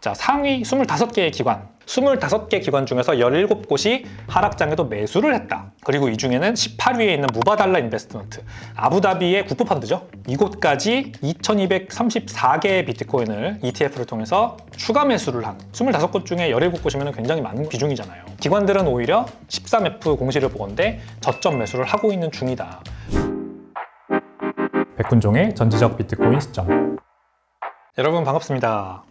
자, 상위 25개의 기관, 25개 기관 중에서 17곳이 하락장에도 매수를 했다. 그리고 이 중에는 18위에 있는 무바달라 인베스트먼트, 아부다비의 국부펀드죠. 이곳까지 2234개의 비트코인을 ETF를 통해서 추가 매수를 한 25곳 중에 17곳이면 굉장히 많은 비중이잖아요. 기관들은 오히려 13F 공시를 보건대 저점 매수를 하고 있는 중이다. 백훈종의 전지적 비트코인 시점. 여러분 반갑습니다.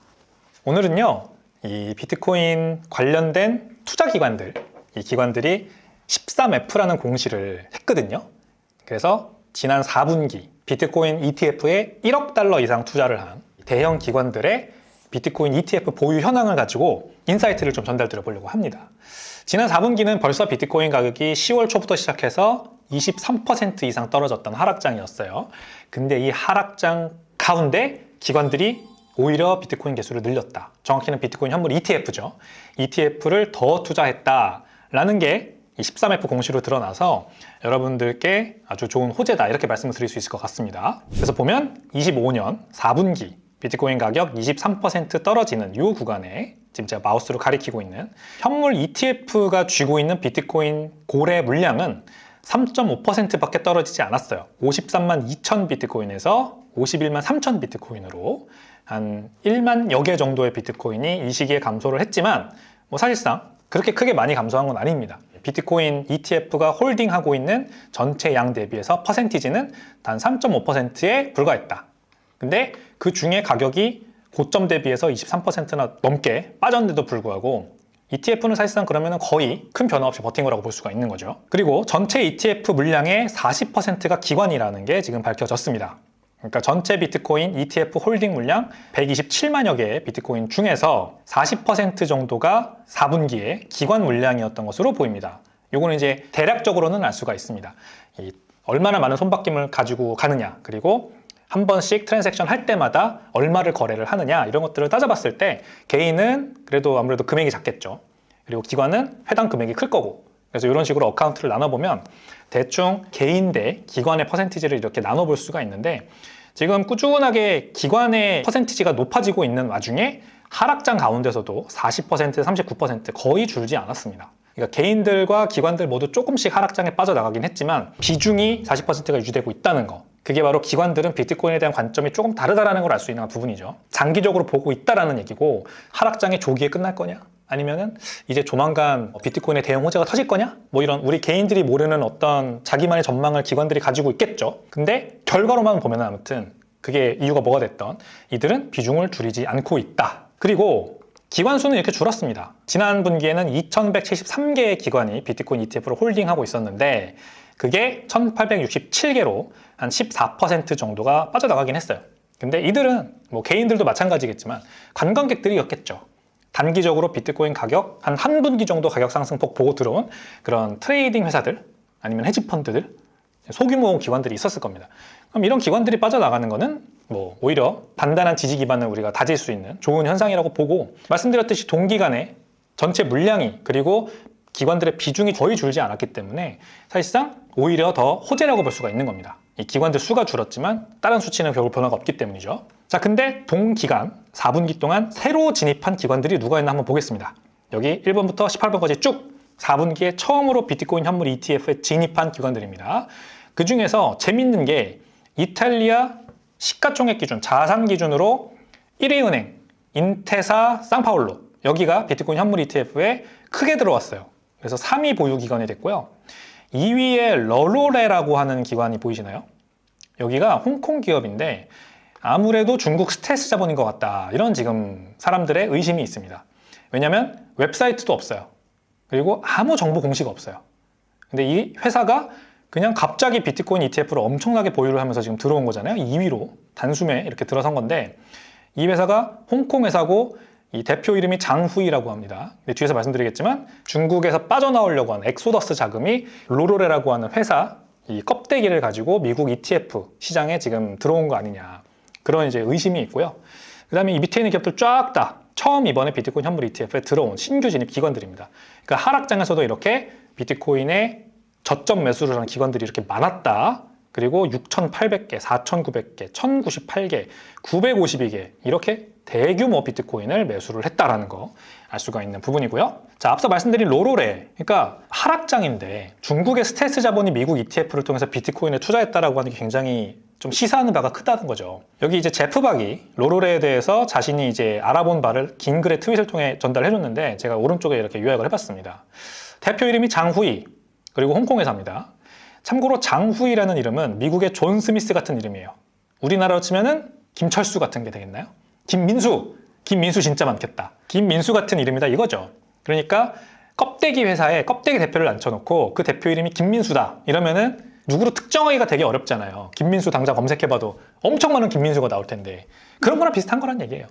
오늘은요, 이 비트코인 관련된 투자 기관들, 이 기관들이 13F라는 공시를 했거든요. 그래서 지난 4분기 비트코인 ETF에 1억 달러 이상 투자를 한 대형 기관들의 비트코인 ETF 보유 현황을 가지고 인사이트를 좀 전달드려 보려고 합니다. 지난 4분기는 벌써 비트코인 가격이 10월 초부터 시작해서 23% 이상 떨어졌던 하락장이었어요. 근데 이 하락장 가운데 기관들이 오히려 비트코인 개수를 늘렸다. 정확히는 비트코인 현물 ETF죠. ETF를 더 투자했다라는 게 이 13F 공시로 드러나서 여러분들께 아주 좋은 호재다 이렇게 말씀을 드릴 수 있을 것 같습니다. 그래서 보면 25년 4분기 비트코인 가격 23% 떨어지는 이 구간에 지금 제가 마우스로 가리키고 있는 현물 ETF가 쥐고 있는 비트코인 고래 물량은 3.5%밖에 떨어지지 않았어요. 53만 2천 비트코인에서 51만 3천 비트코인으로 한 1만여 개 정도의 비트코인이 이 시기에 감소를 했지만 사실상 그렇게 크게 많이 감소한 건 아닙니다. 비트코인 ETF가 홀딩하고 있는 전체 양 대비해서 퍼센티지는 단 3.5%에 불과했다. 근데 그 중에 가격이 고점 대비해서 23%나 넘게 빠졌는데도 불구하고 ETF는 사실상 그러면 거의 큰 변화 없이 버틴 거라고 볼 수가 있는 거죠. 그리고 전체 ETF 물량의 40%가 기관이라는 게 지금 밝혀졌습니다. 그러니까 전체 비트코인 ETF 홀딩 물량 127만여 개의 비트코인 중에서 40% 정도가 4분기에 기관 물량이었던 것으로 보입니다. 요거는 이제 대략적으로는 알 수가 있습니다. 얼마나 많은 손바뀜을 가지고 가느냐, 그리고 한 번씩 트랜잭션 할 때마다 얼마를 거래를 하느냐, 이런 것들을 따져봤을 때 개인은 그래도 아무래도 금액이 작겠죠. 그리고 기관은 해당 금액이 클 거고, 그래서 이런 식으로 어카운트를 나눠보면 대충 개인 대 기관의 퍼센티지를 이렇게 나눠볼 수가 있는데, 지금 꾸준하게 기관의 퍼센티지가 높아지고 있는 와중에 하락장 가운데서도 40%, 39% 거의 줄지 않았습니다. 그러니까 개인들과 기관들 모두 조금씩 하락장에 빠져나가긴 했지만 비중이 40%가 유지되고 있다는 거, 그게 바로 기관들은 비트코인에 대한 관점이 조금 다르다는 걸 알 수 있는 부분이죠. 장기적으로 보고 있다라는 얘기고, 하락장이 조기에 끝날 거냐? 아니면은 이제 조만간 비트코인의 대형 호재가 터질 거냐? 이런 우리 개인들이 모르는 어떤 자기만의 전망을 기관들이 가지고 있겠죠. 근데 결과로만 보면 아무튼 그게 이유가 뭐가 됐던 이들은 비중을 줄이지 않고 있다. 그리고 기관 수는 이렇게 줄었습니다. 지난 분기에는 2173개의 기관이 비트코인 ETF를 홀딩하고 있었는데 그게 1867개로 한 14% 정도가 빠져나가긴 했어요. 근데 이들은 개인들도 마찬가지겠지만 관광객들이었겠죠. 단기적으로 비트코인 가격 한 분기 정도 가격 상승폭 보고 들어온 그런 트레이딩 회사들 아니면 헤지펀드들, 소규모 기관들이 있었을 겁니다. 그럼 이런 기관들이 빠져나가는 거는 오히려 단단한 지지 기반을 우리가 다질 수 있는 좋은 현상이라고 보고, 말씀드렸듯이 동기간에 전체 물량이 그리고 기관들의 비중이 거의 줄지 않았기 때문에 사실상 오히려 더 호재라고 볼 수가 있는 겁니다. 이 기관들 수가 줄었지만 다른 수치는 결국 변화가 없기 때문이죠. 자, 근데 동기간 4분기 동안 새로 진입한 기관들이 누가 있나 한번 보겠습니다. 여기 1번부터 18번까지 쭉 4분기에 처음으로 비트코인 현물 ETF에 진입한 기관들입니다. 그 중에서 재밌는 게 이탈리아 시가총액 기준, 자산 기준으로 1위 은행, 인테사 상파울로, 여기가 비트코인 현물 ETF에 크게 들어왔어요. 그래서 3위 보유 기관이 됐고요. 2위에 러로레라고 하는 기관이 보이시나요? 여기가 홍콩 기업인데 아무래도 중국 스텔스 자본인 것 같다, 이런 지금 사람들의 의심이 있습니다. 왜냐하면 웹사이트도 없어요. 그리고 아무 정보 공시가 없어요. 근데 이 회사가 그냥 갑자기 비트코인 ETF를 엄청나게 보유를 하면서 지금 들어온 거잖아요. 2위로 단숨에 이렇게 들어선 건데, 이 회사가 홍콩 회사고 이 대표 이름이 장후이라고 합니다. 근데 뒤에서 말씀드리겠지만 중국에서 빠져나오려고 하는 엑소더스 자금이 로로레라고 하는 회사 이 껍데기를 가지고 미국 ETF 시장에 지금 들어온 거 아니냐, 그런 이제 의심이 있고요. 그 다음에 이 밑에 있는 기업들 쫙 다 처음 이번에 비트코인 현물 ETF에 들어온 신규 진입 기관들입니다. 그러니까 하락장에서도 이렇게 비트코인에 저점 매수를 하는 기관들이 이렇게 많았다. 그리고 6,800개, 4,900개, 1,098개, 952개 이렇게 대규모 비트코인을 매수를 했다라는 거 알 수가 있는 부분이고요. 자, 앞서 말씀드린 로로레, 그러니까 하락장인데 중국의 스텔스 자본이 미국 ETF를 통해서 비트코인에 투자했다라고 하는 게 굉장히 좀 시사하는 바가 크다는 거죠. 여기 이제 제프 박이 로로레에 대해서 자신이 이제 알아본 바를 긴 글의 트윗을 통해 전달해줬는데 제가 오른쪽에 이렇게 요약을 해봤습니다. 대표 이름이 장후이, 그리고 홍콩에 삽니다. 참고로 장후이라는 이름은 미국의 존 스미스 같은 이름이에요. 우리나라로 치면은 김철수 같은 게 되겠나요? 김민수 진짜 많겠다. 김민수 같은 이름이다 이거죠. 그러니까 껍데기 회사에 껍데기 대표를 앉혀놓고 그 대표 이름이 김민수다 이러면은 누구로 특정하기가 되게 어렵잖아요. 김민수 당장 검색해봐도 엄청 많은 김민수가 나올 텐데 그런 거랑 비슷한 거란 얘기예요.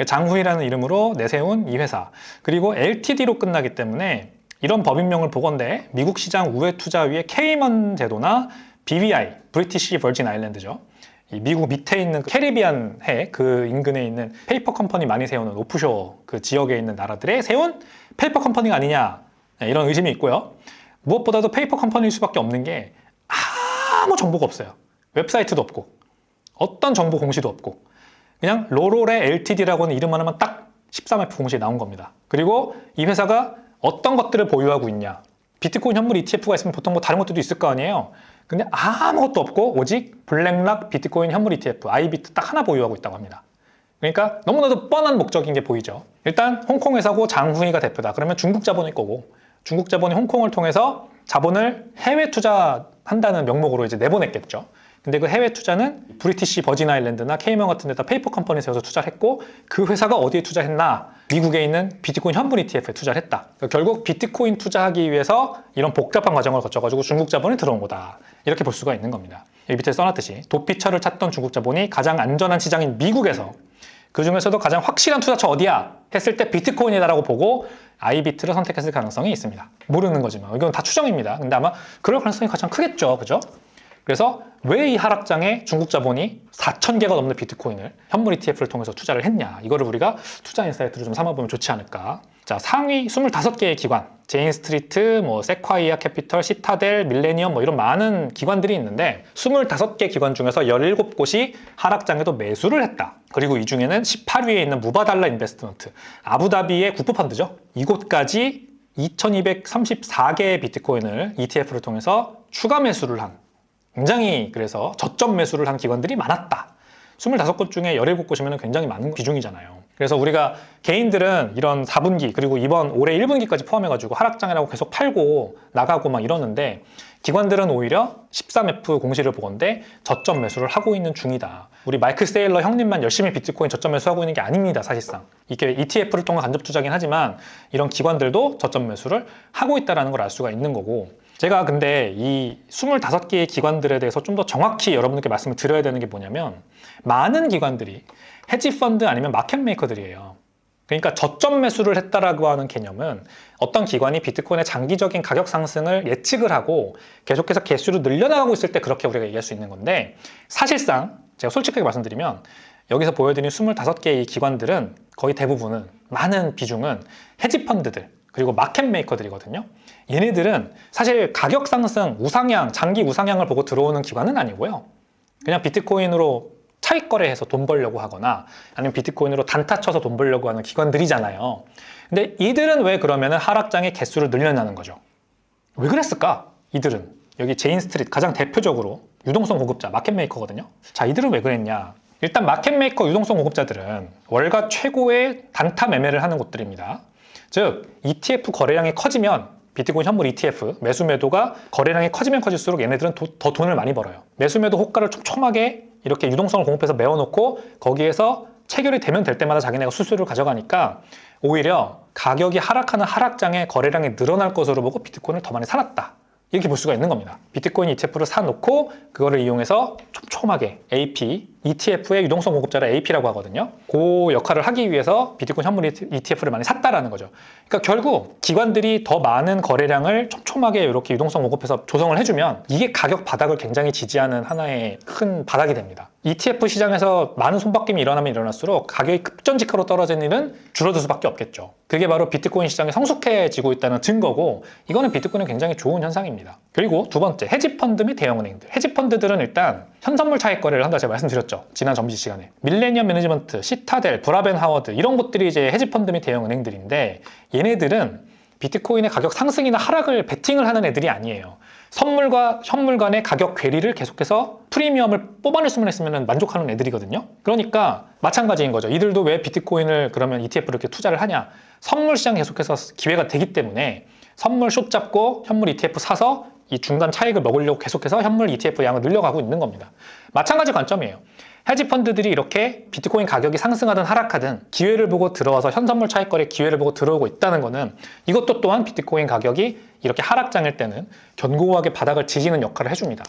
장후이라는 이름으로 내세운 이 회사, 그리고 LTD로 끝나기 때문에 이런 법인명을 보건대 미국 시장 우회 투자 위에 케이먼 제도나 BVI, 브리티시 버진 아일랜드죠. 이 미국 밑에 있는 캐리비안 해 그 인근에 있는 페이퍼 컴퍼니 많이 세우는 오프쇼어 그 지역에 있는 나라들에 세운 페이퍼 컴퍼니가 아니냐, 이런 의심이 있고요. 무엇보다도 페이퍼 컴퍼니일 수밖에 없는 게 아무 정보가 없어요. 웹사이트도 없고 어떤 정보 공시도 없고 그냥 로로레 LTD라고 하는 이름 하나만 딱 13F 공시에 나온 겁니다. 그리고 이 회사가 어떤 것들을 보유하고 있냐, 비트코인 현물 ETF가 있으면 보통 뭐 다른 것들도 있을 거 아니에요. 근데 아무것도 없고 오직 블랙락 비트코인 현물 ETF, 아이비트 딱 하나 보유하고 있다고 합니다. 그러니까 너무나도 뻔한 목적인 게 보이죠. 일단 홍콩 회사고 장후이가 대표다. 그러면 중국 자본일 거고 중국 자본이 홍콩을 통해서 자본을 해외 투자한다는 명목으로 이제 내보냈겠죠. 근데 그 해외 투자는 브리티시 버진 아일랜드나 케이먼 같은 데다 페이퍼 컴퍼니 세워서 투자를 했고 그 회사가 어디에 투자했나? 미국에 있는 비트코인 현물 ETF에 투자를 했다. 그러니까 결국 비트코인 투자하기 위해서 이런 복잡한 과정을 거쳐가지고 중국 자본이 들어온 거다. 이렇게 볼 수가 있는 겁니다. 여기 밑에 써놨듯이 도피처를 찾던 중국 자본이 가장 안전한 시장인 미국에서 그 중에서도 가장 확실한 투자처 어디야? 했을 때 비트코인이다라고 보고 아이비트를 선택했을 가능성이 있습니다. 모르는 거지만 이건 다 추정입니다. 근데 아마 그럴 가능성이 가장 크겠죠. 그죠? 그래서 왜 이 하락장에 중국 자본이 4,000개가 넘는 비트코인을 현물 ETF를 통해서 투자를 했냐, 이거를 우리가 투자 인사이트로 좀 삼아보면 좋지 않을까. 자, 상위 25개의 기관, 제인 스트리트, 뭐 세콰이아 캐피털, 시타델, 밀레니엄, 뭐 이런 많은 기관들이 있는데 25개 기관 중에서 17곳이 하락장에도 매수를 했다. 그리고 이 중에는 18위에 있는 무바달라 인베스트먼트, 아부다비의 국부펀드죠. 이곳까지 2,234개의 비트코인을 ETF를 통해서 추가 매수를 한, 굉장히 그래서 저점 매수를 한 기관들이 많았다. 25곳 중에 17곳이면 굉장히 많은 비중이잖아요. 그래서 우리가 개인들은 이런 4분기 그리고 이번 올해 1분기까지 포함해가지고 하락장이라고 계속 팔고 나가고 막 이러는데 기관들은 오히려 13F 공시를 보건대 저점 매수를 하고 있는 중이다. 우리 마이클 세일러 형님만 열심히 비트코인 저점 매수하고 있는 게 아닙니다. 사실상 이게 ETF를 통한 간접 투자긴 하지만 이런 기관들도 저점 매수를 하고 있다는 걸 알 수가 있는 거고, 제가 근데 이 25개의 기관들에 대해서 좀 더 정확히 여러분들께 말씀을 드려야 되는 게 뭐냐면 많은 기관들이 헤지펀드 아니면 마켓메이커들이에요. 그러니까 저점 매수를 했다라고 하는 개념은 어떤 기관이 비트코인의 장기적인 가격 상승을 예측을 하고 계속해서 개수를 늘려나가고 있을 때 그렇게 우리가 얘기할 수 있는 건데, 사실상 제가 솔직하게 말씀드리면 여기서 보여드린 25개의 기관들은 거의 대부분은, 많은 비중은 헤지펀드들 그리고 마켓메이커들이거든요. 얘네들은 사실 가격 상승, 우상향, 장기 우상향을 보고 들어오는 기관은 아니고요. 그냥 비트코인으로 차익 거래해서 돈 벌려고 하거나 아니면 비트코인으로 단타 쳐서 돈 벌려고 하는 기관들이잖아요. 근데 이들은 왜 그러면은 하락장의 개수를 늘려나는 거죠? 왜 그랬을까? 이들은 여기 제인 스트리트 가장 대표적으로 유동성 공급자 마켓메이커거든요. 자, 이들은 왜 그랬냐? 일단 마켓메이커 유동성 공급자들은 월가 최고의 단타 매매를 하는 곳들입니다. 즉 ETF 거래량이 커지면 비트코인 현물 ETF 매수 매도가 거래량이 커지면 커질수록 얘네들은 더 돈을 많이 벌어요. 매수 매도 호가를 촘촘하게 이렇게 유동성을 공급해서 메워놓고 거기에서 체결이 되면 될 때마다 자기네가 수수료를 가져가니까 오히려 가격이 하락하는 하락장에 거래량이 늘어날 것으로 보고 비트코인을 더 많이 사놨다. 이렇게 볼 수가 있는 겁니다. 비트코인 ETF를 사놓고 그거를 이용해서 촘촘하게 AP, ETF의 유동성 공급자를 AP라고 하거든요. 그 역할을 하기 위해서 비트코인 현물 ETF를 많이 샀다라는 거죠. 그러니까 결국 기관들이 더 많은 거래량을 촘촘하게 이렇게 유동성 공급해서 조성을 해주면 이게 가격 바닥을 굉장히 지지하는 하나의 큰 바닥이 됩니다. ETF 시장에서 많은 손바뀜이 일어나면 일어날수록 가격이 급전직하로 떨어지는 일은 줄어들 수밖에 없겠죠. 그게 바로 비트코인 시장이 성숙해지고 있다는 증거고, 이거는 비트코인은 굉장히 좋은 현상입니다. 그리고 두 번째, 헤지펀드 및 대형은행들. 헤지펀드들은 일단 현선물 차익 거래를 한다 제가 말씀드렸죠. 배웠죠. 지난 점심 시간에. 밀레니엄 매니지먼트, 시타델, 브라벤 하워드 이런 곳들이 이제 헤지펀드 및 대형 은행들인데 얘네들은 비트코인의 가격 상승이나 하락을 베팅을 하는 애들이 아니에요. 선물과 현물 간의 가격 괴리를 계속해서 프리미엄을 뽑아낼 수만 있으면 만족하는 애들이거든요. 그러니까 마찬가지인 거죠. 이들도 왜 비트코인을 그러면 ETF로 이렇게 투자를 하냐. 선물 시장 계속해서 기회가 되기 때문에 선물 숏 잡고 현물 ETF 사서 이 중간 차익을 먹으려고 계속해서 현물 ETF 양을 늘려가고 있는 겁니다. 마찬가지 관점이에요. 헤지펀드들이 이렇게 비트코인 가격이 상승하든 하락하든 기회를 보고 들어와서 현선물 차익거래 기회를 보고 들어오고 있다는 거는 이것도 또한 비트코인 가격이 이렇게 하락장일 때는 견고하게 바닥을 지지는 역할을 해줍니다.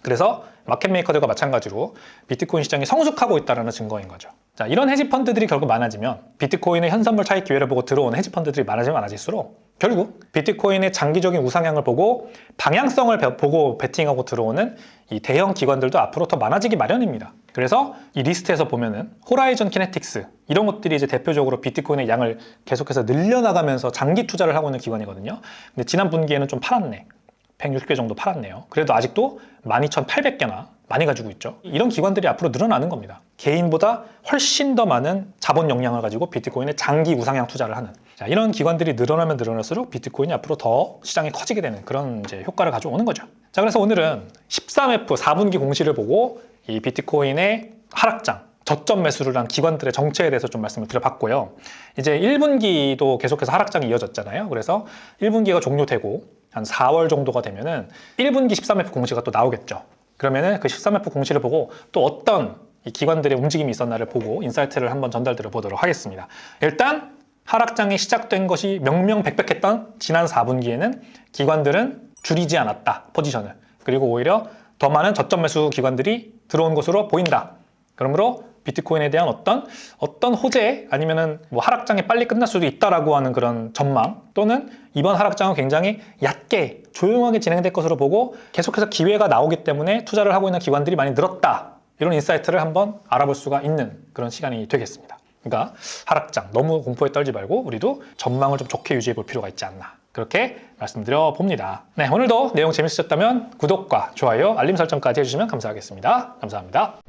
그래서 마켓메이커들과 마찬가지로 비트코인 시장이 성숙하고 있다는 증거인 거죠. 자, 이런 헤지펀드들이 결국 많아지면 비트코인의 현선물 차익 기회를 보고 들어오는 헤지펀드들이 많아지면 많아질수록 결국 비트코인의 장기적인 우상향을 보고 방향성을 보고 베팅하고 들어오는 이 대형 기관들도 앞으로 더 많아지기 마련입니다. 그래서 이 리스트에서 보면은 호라이즌 키네틱스 이런 것들이 이제 대표적으로 비트코인의 양을 계속해서 늘려나가면서 장기 투자를 하고 있는 기관이거든요. 근데 지난 분기에는 좀 팔았네. 160개 정도 팔았네요. 그래도 아직도 12,800개나 많이 가지고 있죠. 이런 기관들이 앞으로 늘어나는 겁니다. 개인보다 훨씬 더 많은 자본 역량을 가지고 비트코인에 장기 우상향 투자를 하는. 자, 이런 기관들이 늘어나면 늘어날수록 비트코인이 앞으로 더 시장이 커지게 되는 그런 이제 효과를 가져오는 거죠. 자, 그래서 오늘은 13F 4분기 공시를 보고 이 비트코인의 하락장, 저점 매수를 한 기관들의 정체에 대해서 좀 말씀을 드려봤고요. 이제 1분기도 계속해서 하락장이 이어졌잖아요. 그래서 1분기가 종료되고 한 4월 정도가 되면은 1분기 13F 공시가 또 나오겠죠. 그러면은 그 13F 공시를 보고 또 어떤 이 기관들의 움직임이 있었나를 보고 인사이트를 한번 전달드려 보도록 하겠습니다. 일단 하락장이 시작된 것이 명명백백했던 지난 4분기에는 기관들은 줄이지 않았다, 포지션을. 그리고 오히려 더 많은 저점 매수 기관들이 들어온 것으로 보인다. 그러므로 비트코인에 대한 어떤 호재 아니면은 뭐 하락장이 빨리 끝날 수도 있다라고 하는 그런 전망 또는 이번 하락장은 굉장히 얕게 조용하게 진행될 것으로 보고 계속해서 기회가 나오기 때문에 투자를 하고 있는 기관들이 많이 늘었다. 이런 인사이트를 한번 알아볼 수가 있는 그런 시간이 되겠습니다. 그러니까 하락장 너무 공포에 떨지 말고 우리도 전망을 좀 좋게 유지해 볼 필요가 있지 않나. 그렇게 말씀드려 봅니다. 네, 오늘도 내용 재밌으셨다면 구독과 좋아요, 알림 설정까지 해주시면 감사하겠습니다. 감사합니다.